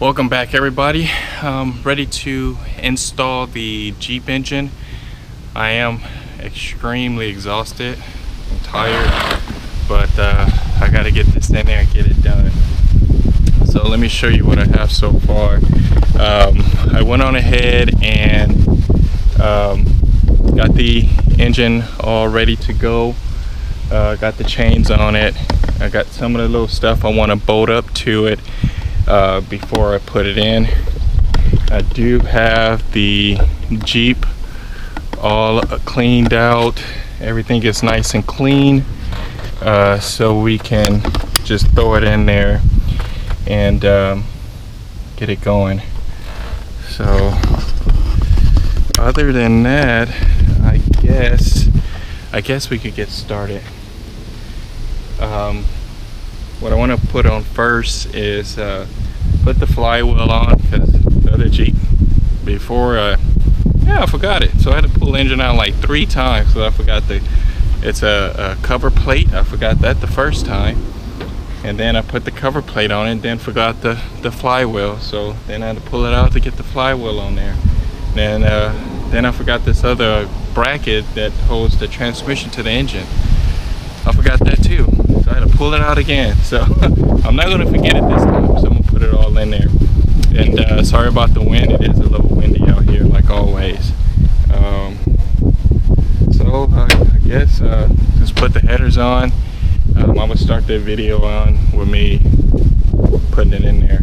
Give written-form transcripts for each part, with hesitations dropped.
Welcome back, everybody. Ready to install the Jeep engine. I am extremely exhausted. I'm tired, but I got to get this in there and get it done. So let me show you what I have so far. I went on ahead and got the engine all ready to go. Got the chains on it. I got some of the little stuff I want to bolt up to it before I put it in. I do have the Jeep all cleaned out. Everything is nice and clean, so we can just throw it in there and get it going. So other than that, I guess we could get started. What I want to put on first is put the flywheel on, because the other Jeep before I forgot it, so I had to pull the engine out like 3 times. So I forgot it's a cover plate. I forgot that the first time, and then I put the cover plate on it and then forgot the flywheel, so then I had to pull it out to get the flywheel on there. Then I forgot this other bracket that holds the transmission to the engine. I forgot that too, so I had to pull it out again. So I'm not going to forget it this time, so I'm going to put it all in there. And sorry about the wind, it is a little windy out here like always. So I guess just put the headers on. I'm going to start the video on with me putting it in there.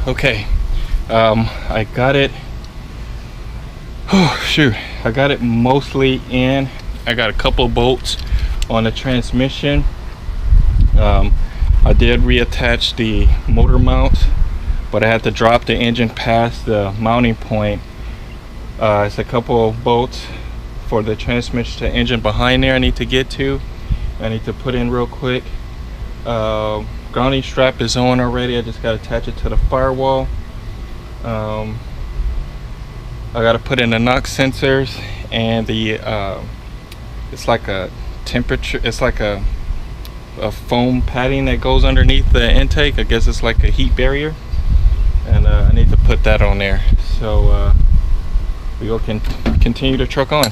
Okay, I got it. Oh shoot, I got it mostly in. I got a couple bolts on the transmission. I did reattach the motor mount, but I had to drop the engine past the mounting point. It's a couple of bolts for the transmission to engine behind there I need to get to. I need to put in real quick. Grounding strap is on already. I just got to attach it to the firewall. I got to put in the NOx sensors and the it's like a temperature, it's like a foam padding that goes underneath the intake. I guess it's like a heat barrier, and I need to put that on there. So we all can continue to truck on.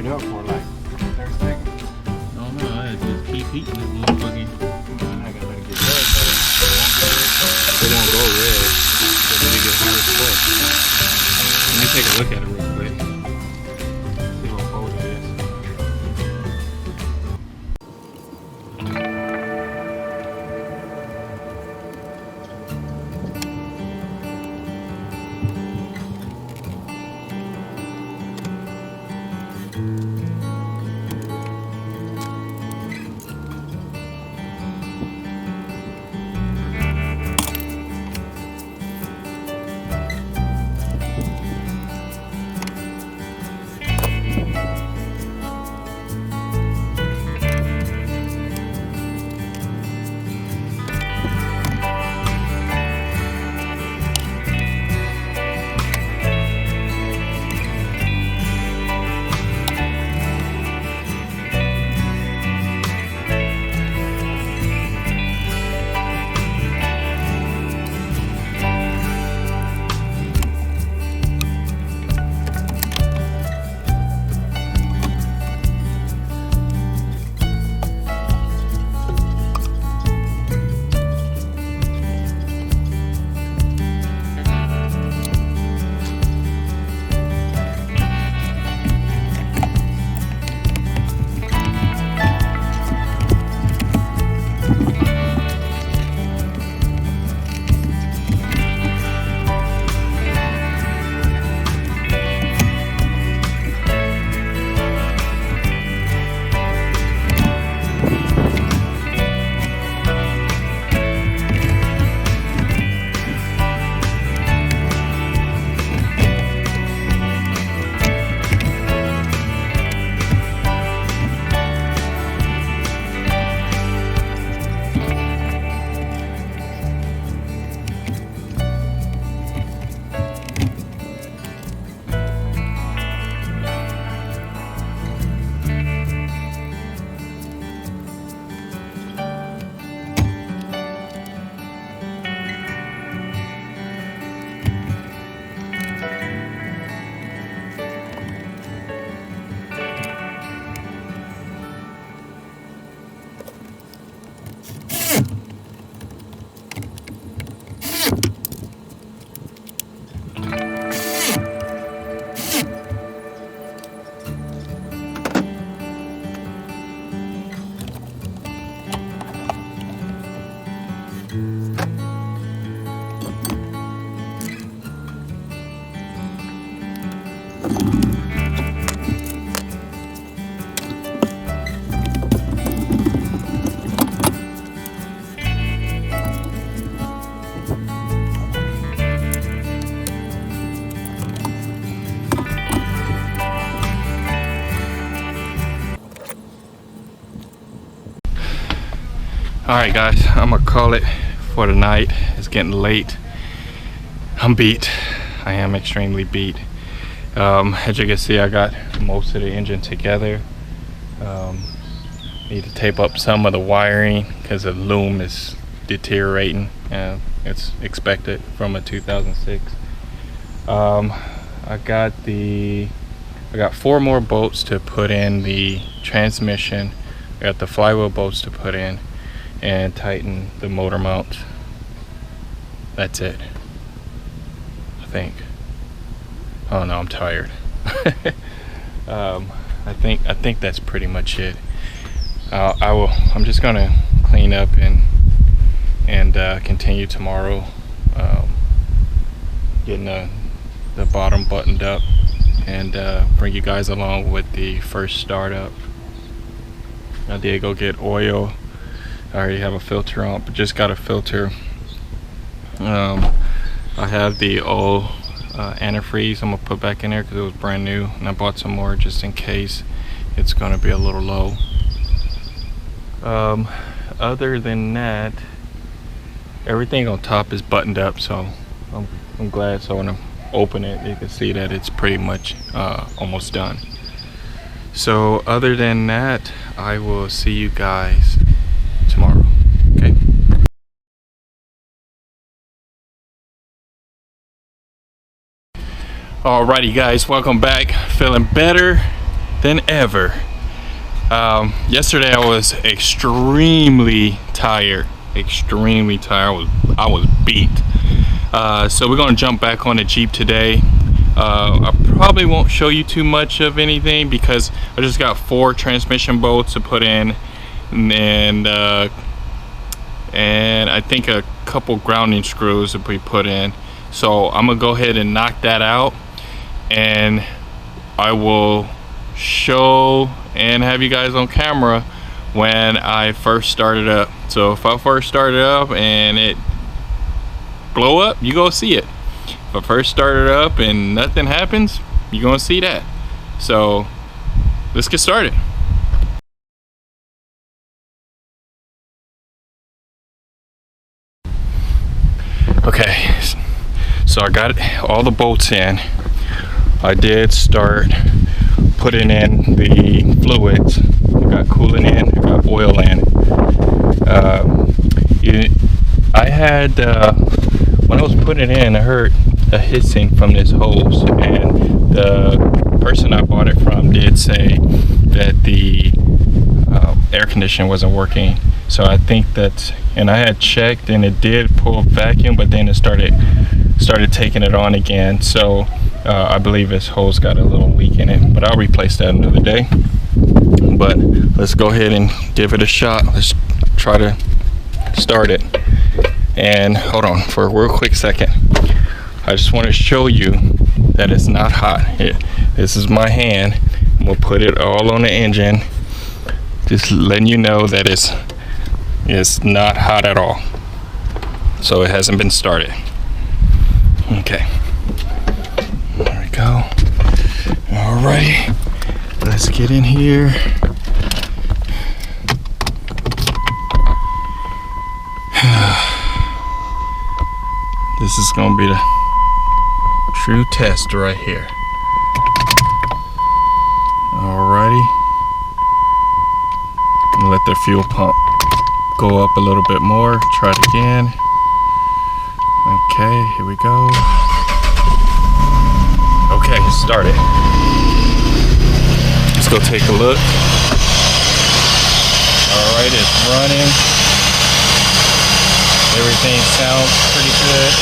Up for like 30 seconds. I don't know, I just keep heating this motherfucking. I gotta let it get red, but It won't go red, but then it gets hot as fuck. Let me take a look at it real quick. See what fold it is. Alright guys, I'm gonna call it for the night. It's getting late. I'm beat. I am extremely beat. As you can see, I got most of the engine together. Need to tape up some of the wiring because the loom is deteriorating. It's expected from a 2006. I got 4 more bolts to put in the transmission. I got the flywheel bolts to put in and tighten the motor mount. That's it, I think. Oh no, I'm tired. I think that's pretty much it. I'm just gonna clean up and continue tomorrow, getting the bottom buttoned up, and bring you guys along with the first startup. I did go get oil. I already have a filter on, but just got a filter. I have the old antifreeze I'm gonna put back in there because it was brand new, and I bought some more just in case it's gonna be a little low. Other than that, everything on top is buttoned up, so I'm glad. So when I open it, you can see that it's pretty much almost done. So other than that, I will see you guys tomorrow. Okay. Alrighty guys, welcome back. Feeling better than ever. Yesterday I was extremely tired. I was beat. So we're gonna jump back on the Jeep today. I probably won't show you too much of anything because I just got 4 transmission bolts to put in, and I think a couple grounding screws to be put in. So I'm gonna go ahead and knock that out, and I will show and have you guys on camera when I first started up. So if I first started up and it blow up, you go see it. If I first started up and nothing happens, you're gonna see that. So let's get started. Okay, so I got all the bolts in. I did start putting in the fluids. I got coolant in, I got oil in. I had, when I was putting it in, I heard a hissing from this hose, and the person I bought it from did say that the air conditioner wasn't working. So I think that, and I had checked and it did pull vacuum, but then it started taking it on again. So I believe this hose got a little leak in it, but I'll replace that another day. But let's go ahead and give it a shot. Let's try to start it. And hold on for a real quick second. I just want to show you that it's not hot. This is my hand. We'll put it all on the engine. Just letting you know that it's not hot at all. So it hasn't been started. Okay. There we go. Alrighty. Let's get in here. This is gonna be the true test right here. Alrighty. Let the fuel pump go up a little bit more. Try it again. Okay, here we go. Okay, start it. Let's go take a look. Alright, it's running. Everything sounds pretty good.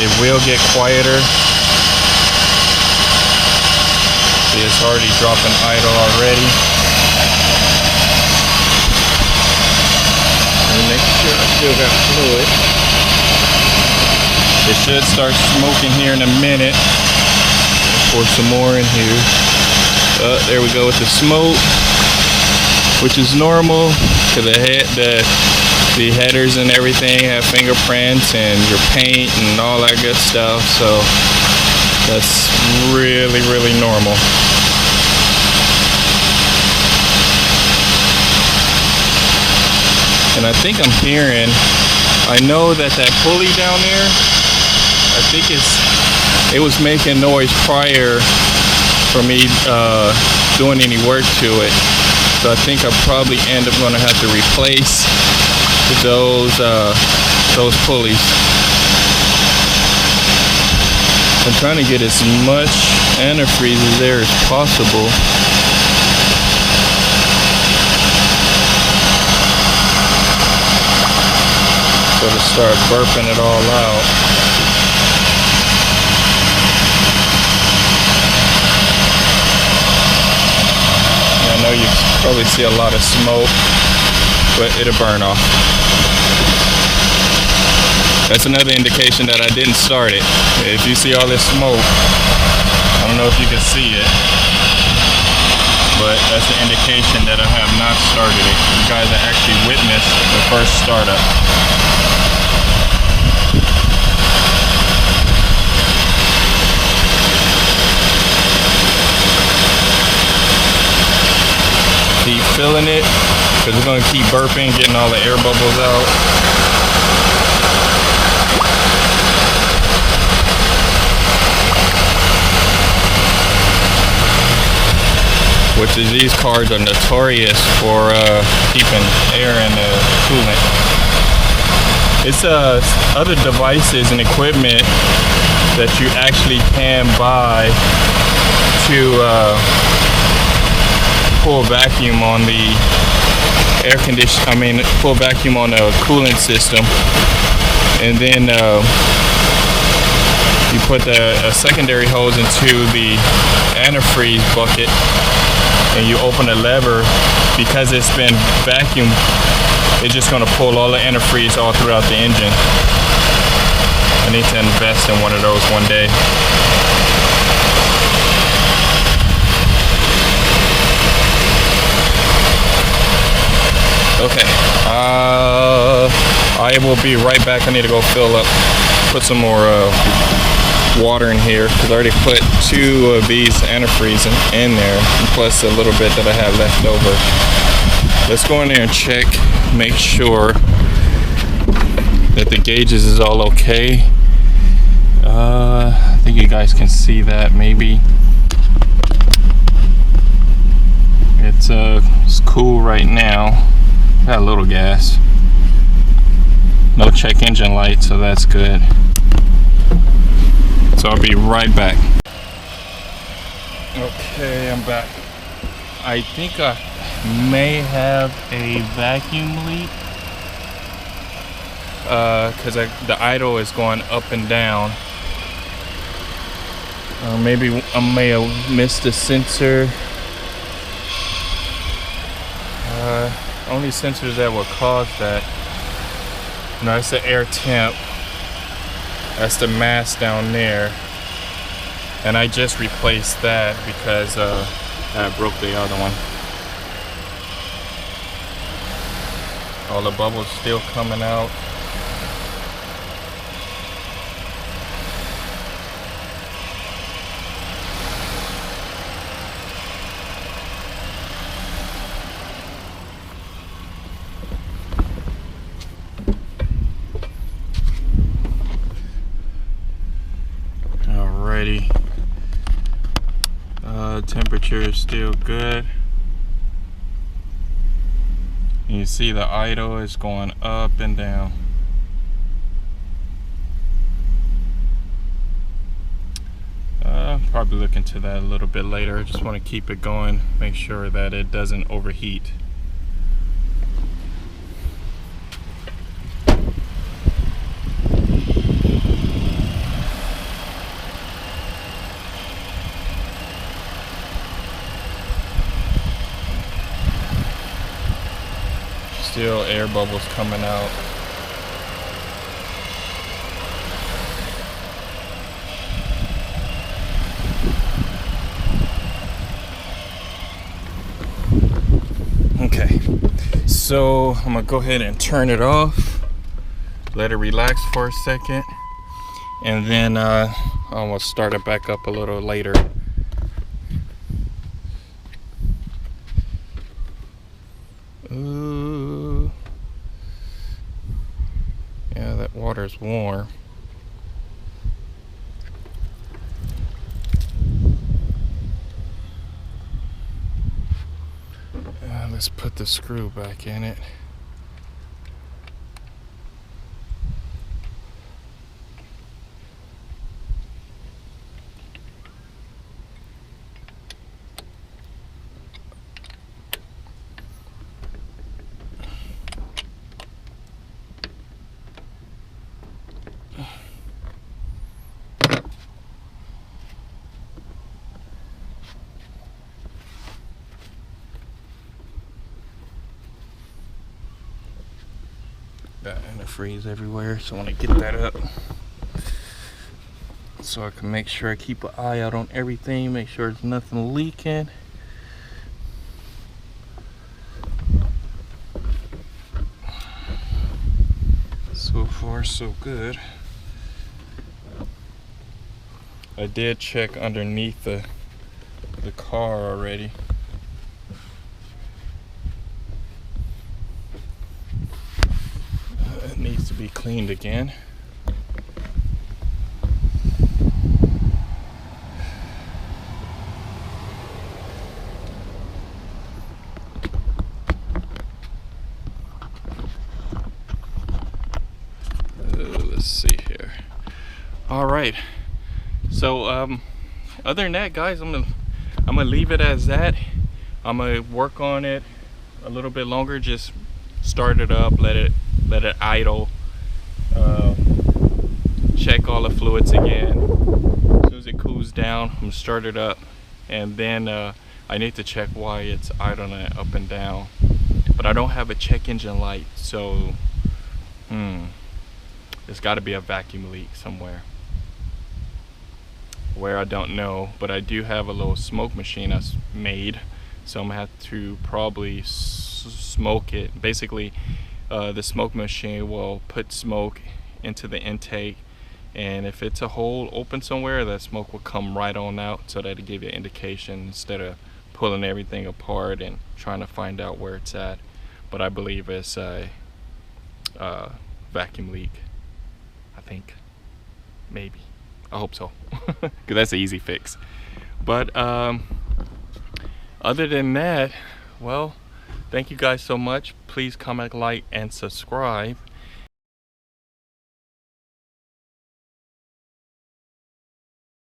It will get quieter. See, it's already dropping idle already. And make sure I still got fluid. It should start smoking here in a minute. Pour some more in here. There we go with the smoke, which is normal because the headers and everything have fingerprints and your paint and all that good stuff. So that's really, really normal. And I think I'm hearing, I know that pulley down there, I think it was making noise prior for me doing any work to it. So I think I probably end up going to have to replace those pulleys. I'm trying to get as much antifreeze as there as possible. So to start burping it all out. I know you probably see a lot of smoke, but it'll burn off. That's another indication that I didn't start it. If you see all this smoke, I don't know if you can see it, but that's an indication that I have not started it. You guys have actually witnessed the first startup. Keep filling it, because we're going to keep burping, getting all the air bubbles out. Which is, these cars are notorious for keeping air in the coolant. It's other devices and equipment that you actually can buy to pull vacuum on the air condition. Pull vacuum on the coolant system, and then you put a secondary hose into the antifreeze bucket, and you open the lever. Because it's been vacuumed, it's just going to pull all the antifreeze all throughout the engine. I need to invest in one of those one day. Okay, I will be right back. I need to go fill up, put some more water in here, because I already put 2 of these antifreeze in there, plus a little bit that I have left over. Let's go in there and check, make sure that the gauges is all okay. I think you guys can see that maybe. It's cool right now. Got a little gas. No check engine light, so that's good. So I'll be right back. Okay, I'm back. I think I may have a vacuum leak, because the idle is going up and down. Maybe I may have missed the sensor. Only sensors that will cause that. No, it's the air temp. That's the mass down there. And I just replaced that because I broke the other one. All the bubbles still coming out. Temperature is still good. You see the idle is going up and down. Probably look into that a little bit later. I just want to keep it going, make sure that it doesn't overheat. Still air bubbles coming out. Okay, so I'm gonna go ahead and turn it off, let it relax for a second, and then I'm gonna start it back up a little later. Ooh. Yeah, that water's warm. Let's put the screw back in it. Got antifreeze everywhere, so I want to get that up so I can make sure I keep an eye out on everything, make sure there's nothing leaking. So far so good. I did check underneath the car already. It needs to be cleaned again. Let's see here. All right. So other than that, guys, I'm gonna leave it as that. I'm gonna work on it a little bit longer. Just start it up, let it idle. Check all the fluids again. As soon as it cools down, I'm gonna start it up, and then I need to check why it's idling up and down. But I don't have a check engine light, so there's got to be a vacuum leak somewhere. Where I don't know, but I do have a little smoke machine I made, so I'm gonna have to probably smoke it. Basically, the smoke machine will put smoke into the intake, and if it's a hole open somewhere, that smoke will come right on out, so that'll give you an indication instead of pulling everything apart and trying to find out where it's at. But I believe it's a vacuum leak. I think, maybe. I hope so, because that's an easy fix. But other than that, well, thank you guys so much. Please comment, like, and subscribe.